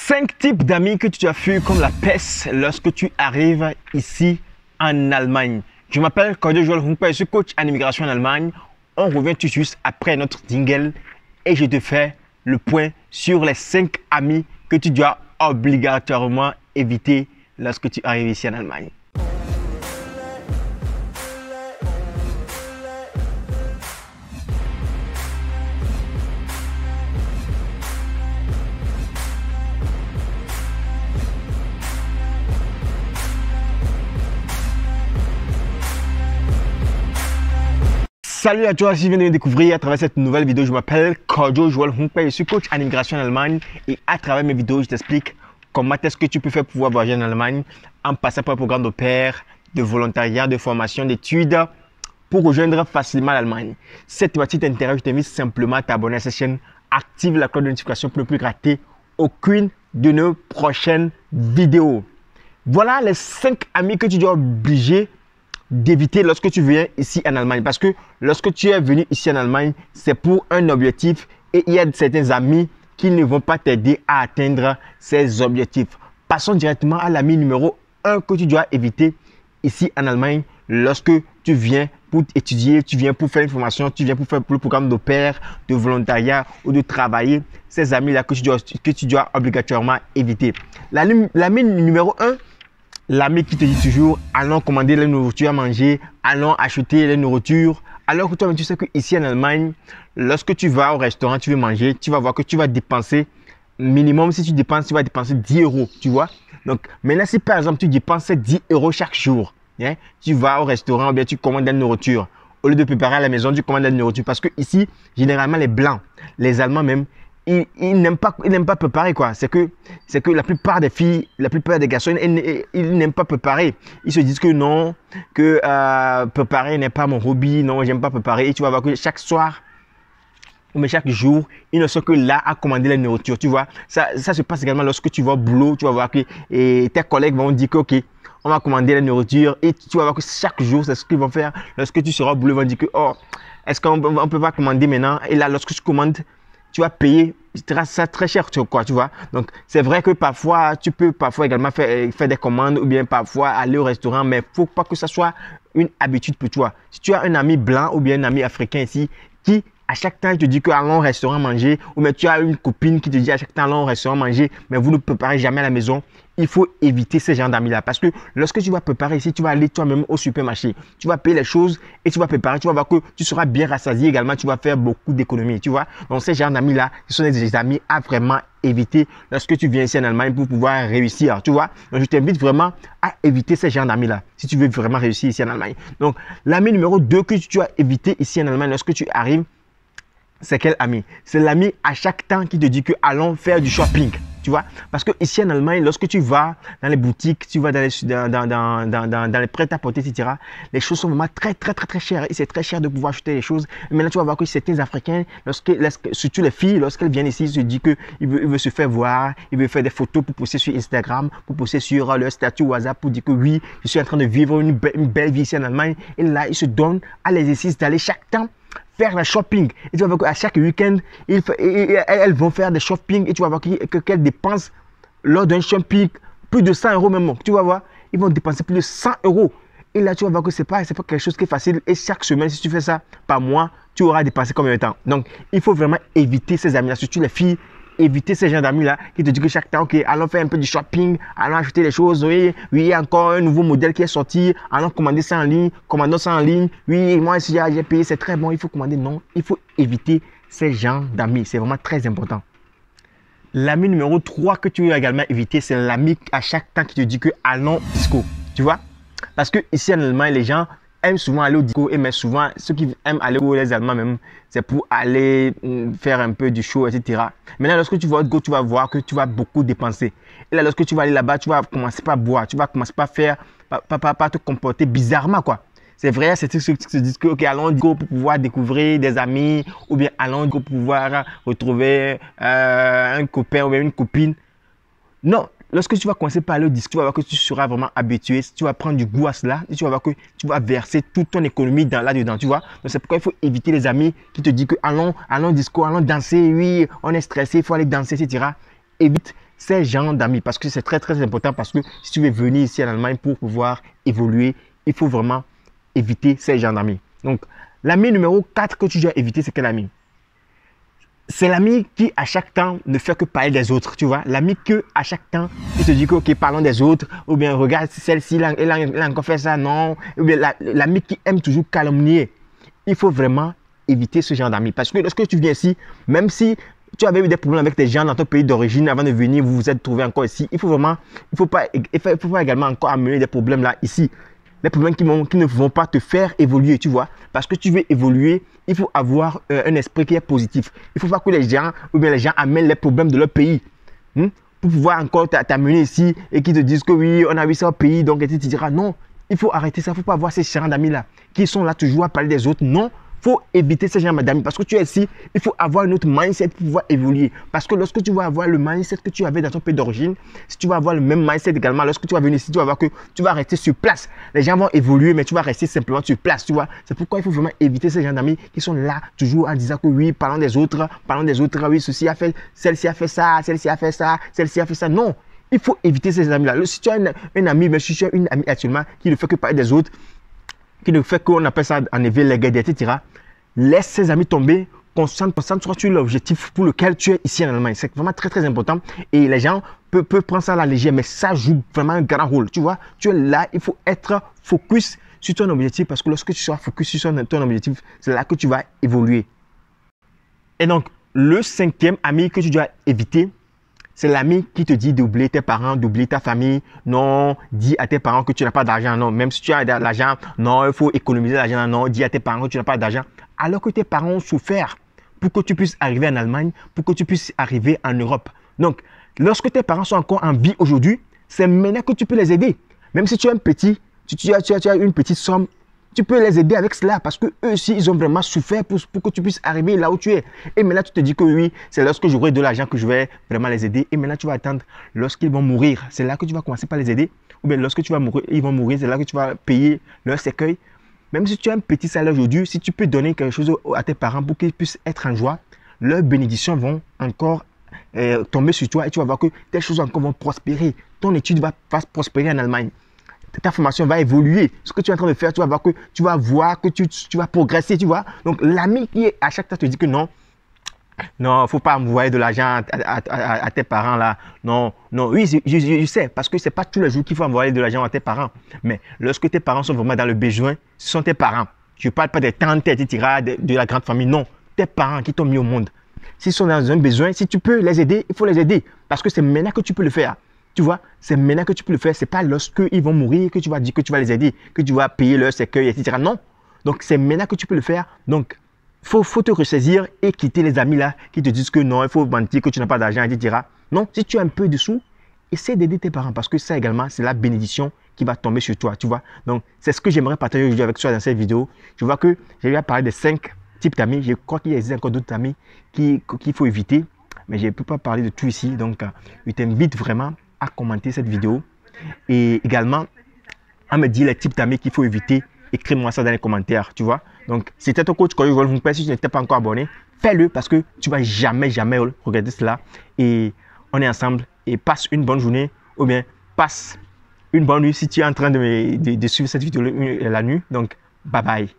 5 types d'amis que tu as fui comme la peste lorsque tu arrives ici en Allemagne. Je m'appelle Cordio Joel Humpa, je suis coach en immigration en Allemagne. On revient tout juste après notre jingle et je te fais le point sur les 5 amis que tu dois obligatoirement éviter lorsque tu arrives ici en Allemagne. Salut à toi, si tu viens de me découvrir à travers cette nouvelle vidéo, je m'appelle Cordio Joel Humpa, je suis coach en immigration en Allemagne et à travers mes vidéos, je t'explique comment est-ce que tu peux faire pour pouvoir voyager en Allemagne en passant par un programme de pair, de volontariat, de formation, d'études pour rejoindre facilement l'Allemagne. Si cette thématique t'intéresse, je t'invite simplement à t'abonner à cette chaîne, active la cloche de notification pour ne plus rater aucune de nos prochaines vidéos. Voilà les 5 amis que tu dois obliger d'éviter lorsque tu viens ici en Allemagne. Parce que lorsque tu es venu ici en Allemagne, c'est pour un objectif et il y a certains amis qui ne vont pas t'aider à atteindre ces objectifs. Passons directement à l'ami numéro 1 que tu dois éviter ici en Allemagne lorsque tu viens pour étudier, tu viens pour faire une formation, tu viens pour faire le programme de pair, de volontariat ou de travailler. Ces amis-là que tu dois obligatoirement éviter. L'ami numéro 1, l'ami qui te dit toujours, allons commander la nourriture à manger, allons acheter la nourriture. Alors que toi, tu sais qu'ici en Allemagne, lorsque tu vas au restaurant, tu veux manger, tu vas voir que tu vas dépenser, minimum si tu dépenses, tu vas dépenser 10 euros, tu vois. Donc maintenant, si par exemple, tu dépenses 10 euros chaque jour, hein, tu vas au restaurant ou bien tu commandes la nourriture. Au lieu de préparer à la maison, tu commandes la nourriture. Parce que ici, généralement, les Blancs, les Allemands même, ils n'aiment pas préparer quoi. C'est que la plupart des filles, la plupart des garçons, ils n'aiment pas préparer. Ils se disent que non, que préparer n'est pas mon hobby, non, j'aime pas préparer. Et tu vas voir que chaque soir, mais chaque jour, ils ne sont que là à commander la nourriture, tu vois. Ça se passe également lorsque tu vas au boulot, tu vas voir que tes collègues vont dire que ok, on va commander la nourriture et tu vas voir que chaque jour, c'est ce qu'ils vont faire. Lorsque tu seras au boulot, ils vont dire que oh, est-ce qu'on peut pas commander maintenant? Et là, lorsque tu commandes, tu vas payer ça très cher, quoi, tu vois. Donc, c'est vrai que parfois, tu peux également faire des commandes ou bien parfois aller au restaurant, mais il ne faut pas que ça soit une habitude pour toi. Si tu as un ami blanc ou bien un ami africain ici qui, à chaque temps, il te dit que allons au restaurant manger, ou bien tu as une copine qui te dit à chaque temps allons au restaurant manger, mais vous ne préparez jamais à la maison, il faut éviter ces genres d'amis-là. Parce que lorsque tu vas préparer ici, tu vas aller toi-même au supermarché, tu vas payer les choses et tu vas préparer, tu vas voir que tu seras bien rassasié également, tu vas faire beaucoup d'économies, tu vois. Donc ces genres d'amis-là, ce sont des amis à vraiment éviter lorsque tu viens ici en Allemagne pour pouvoir réussir, tu vois. Donc je t'invite vraiment à éviter ces genres d'amis-là si tu veux vraiment réussir ici en Allemagne. Donc l'ami numéro 2 que tu dois éviter ici en Allemagne lorsque tu arrives, c'est quel ami? C'est l'ami à chaque temps qui te dit que allons faire du shopping, tu vois. Parce que ici en Allemagne, lorsque tu vas dans les boutiques, tu vas dans les prêt-à-porter, etc., les choses sont vraiment très chères. Et c'est très cher de pouvoir acheter les choses. Et maintenant, tu vas voir que certains Africains, surtout les filles, lorsqu'elles viennent ici, ils se disent qu'ils veulent se faire voir, ils veulent faire des photos pour poster sur Instagram, pour poster sur leur statut WhatsApp pour dire que oui, je suis en train de vivre une belle vie ici en Allemagne. Et là, ils se donnent à l'exercice d'aller chaque temps faire le shopping. Et tu vas voir qu'à chaque week-end, elles vont faire des shopping et tu vas voir qu'elles dépensent lors d'un shopping plus de 100 euros même. Tu vas voir, ils vont dépenser plus de 100 euros. Et là, tu vas voir que c'est pas quelque chose qui est facile. Et chaque semaine, si tu fais ça par mois, tu auras dépensé combien de temps. Donc, il faut vraiment éviter ces amis-là, surtout les filles. Éviter ces gens d'amis-là qui te disent que chaque temps, ok, allons faire un peu du shopping, allons acheter les choses, oui, il y a encore un nouveau modèle qui est sorti, allons commander ça en ligne, commandons ça en ligne, oui, moi, si j'ai payé, c'est très bon, il faut commander. Non, il faut éviter ces gens d'amis, c'est vraiment très important. L'ami numéro 3 que tu veux également éviter, c'est l'ami à chaque temps qui te dit que allons disco, tu vois? Parce que ici en Allemagne, les gens aiment souvent aller au disco, mais souvent, ceux qui aiment aller au les Allemands même, c'est pour aller faire un peu du show, etc. Maintenant, lorsque tu vas au disco, tu vas voir que tu vas beaucoup dépenser. Et là, lorsque tu vas aller là-bas, tu vas commencer par boire, tu vas commencer par faire, par te comporter bizarrement, quoi. C'est vrai, c'est ceux qui se disent que, ok, allons au disco pour pouvoir découvrir des amis, ou bien allons au disco pour pouvoir retrouver un copain ou bien une copine. Non. Lorsque tu vas commencer par le disque, tu vas voir que tu seras vraiment habitué, tu vas prendre du goût à cela et tu vas voir que tu vas verser toute ton économie là-dedans, tu vois. Donc c'est pourquoi il faut éviter les amis qui te disent que allons disco, allons danser, oui, on est stressé, il faut aller danser, etc. Évite ces gens d'amis parce que c'est très très important parce que si tu veux venir ici en Allemagne pour pouvoir évoluer, il faut vraiment éviter ces gens d'amis. Donc, l'ami numéro 4 que tu dois éviter, c'est quel ami? C'est l'ami qui, à chaque temps, ne fait que parler des autres, tu vois. L'ami que, à chaque temps, il te dit que, ok, parlons des autres, ou bien, regarde, celle-ci, elle a encore fait ça, non. Ou bien, l'ami qui aime toujours calomnier. Il faut vraiment éviter ce genre d'amis. Parce que lorsque tu viens ici, même si tu avais eu des problèmes avec des gens dans ton pays d'origine avant de venir, vous vous êtes trouvé encore ici, il faut pas également encore amener des problèmes là, ici. Les problèmes qui ne vont pas te faire évoluer, tu vois. Parce que tu veux évoluer, il faut avoir un esprit qui est positif. Il ne faut pas que les gens, ou bien les gens amènent les problèmes de leur pays. Pour pouvoir encore t'amener ici et qu'ils te disent que oui, on a vu ça au pays, donc tu te diras non, il faut arrêter ça. Il ne faut pas avoir ces gens d'amis-là qui sont là toujours à parler des autres. Non. Il faut éviter ces gens d'amis parce que tu es ici, il faut avoir une autre mindset pour pouvoir évoluer. Parce que lorsque tu vas avoir le mindset que tu avais dans ton pays d'origine, si tu vas avoir le même mindset également, lorsque tu vas venir ici, tu vas voir que tu vas rester sur place. Les gens vont évoluer, mais tu vas rester simplement sur place, tu vois. C'est pourquoi il faut vraiment éviter ces gens d'amis qui sont là toujours en disant que oui, parlons des autres, oui, ceci a fait, celle-ci a fait ça, celle-ci a fait ça, celle-ci a fait ça. Non, il faut éviter ces amis-là. Si tu as un ami, mais si tu as une amie actuellement qui ne fait que parler des autres, qui ne fait qu'on appelle ça en éveil les guedes, etc. Laisse ses amis tomber, concentre-toi sur l'objectif pour lequel tu es ici en Allemagne. C'est vraiment très très important et les gens peuvent prendre ça à la légère, mais ça joue vraiment un grand rôle. Tu vois, tu es là, il faut être focus sur ton objectif parce que lorsque tu seras focus sur ton objectif, c'est là que tu vas évoluer. Et donc, le 5e ami que tu dois éviter, c'est l'ami qui te dit d'oublier tes parents, d'oublier ta famille. Non, dis à tes parents que tu n'as pas d'argent. Non, même si tu as de l'argent, non, il faut économiser l'argent. Non, dis à tes parents que tu n'as pas d'argent. Alors que tes parents ont souffert pour que tu puisses arriver en Allemagne, pour que tu puisses arriver en Europe. Donc, lorsque tes parents sont encore en vie aujourd'hui, c'est maintenant que tu peux les aider. Même si tu as tu as une petite somme, tu peux les aider avec cela parce qu'eux aussi, ils ont vraiment souffert pour que tu puisses arriver là où tu es. Et maintenant, tu te dis que oui, c'est lorsque j'aurai de l'argent que je vais vraiment les aider. Et maintenant, tu vas attendre lorsqu'ils vont mourir. C'est là que tu vas commencer par les aider. Ou bien lorsque ils vont mourir, c'est là que tu vas payer leur cercueil. Même si tu as un petit salaire aujourd'hui, si tu peux donner quelque chose à tes parents pour qu'ils puissent être en joie, leurs bénédictions vont encore tomber sur toi et tu vas voir que tes choses encore vont prospérer. Ton étude va prospérer en Allemagne. Ta formation va évoluer. Ce que tu es en train de faire, tu vas voir que tu vas progresser, tu vois. Donc, l'ami qui à chaque fois te dit que non, non, il ne faut pas envoyer de l'argent à tes parents là. Non, non, oui, je sais, parce que ce n'est pas tous les jours qu'il faut envoyer de l'argent à tes parents. Mais lorsque tes parents sont vraiment dans le besoin, ce sont tes parents. Je ne parle pas des tantes, etc., de la grande famille. Non, tes parents qui t'ont mis au monde. S'ils sont dans un besoin, si tu peux les aider, il faut les aider. Parce que c'est maintenant que tu peux le faire. Tu vois, c'est maintenant que tu peux le faire. Ce n'est pas lorsqu'ils vont mourir que tu vas dire que tu vas les aider, que tu vas payer leur cercueil, etc. Non. Donc, c'est maintenant que tu peux le faire. Donc, faut te ressaisir et quitter les amis là qui te disent que non, il faut mentir, que tu n'as pas d'argent, etc. Non, si tu as un peu de sous, essaie d'aider tes parents parce que ça également, c'est la bénédiction qui va tomber sur toi, tu vois. Donc, c'est ce que j'aimerais partager aujourd'hui avec toi dans cette vidéo. Je vois que j'ai déjà parlé de 5 types d'amis. Je crois qu'il y a encore d'autres amis qu'il faut éviter, mais je ne peux pas parler de tout ici. Donc, je t'invite vraiment à commenter cette vidéo et également à me dire les types d'amis qu'il faut éviter. Écris-moi ça dans les commentaires, tu vois. Donc, c'était ton coach Kojo Joel Hunkpay. Si tu n'étais pas encore abonné, fais-le parce que tu vas jamais regarder cela. Et on est ensemble et passe une bonne journée ou bien passe une bonne nuit si tu es en train de suivre cette vidéo la nuit. Donc, bye bye.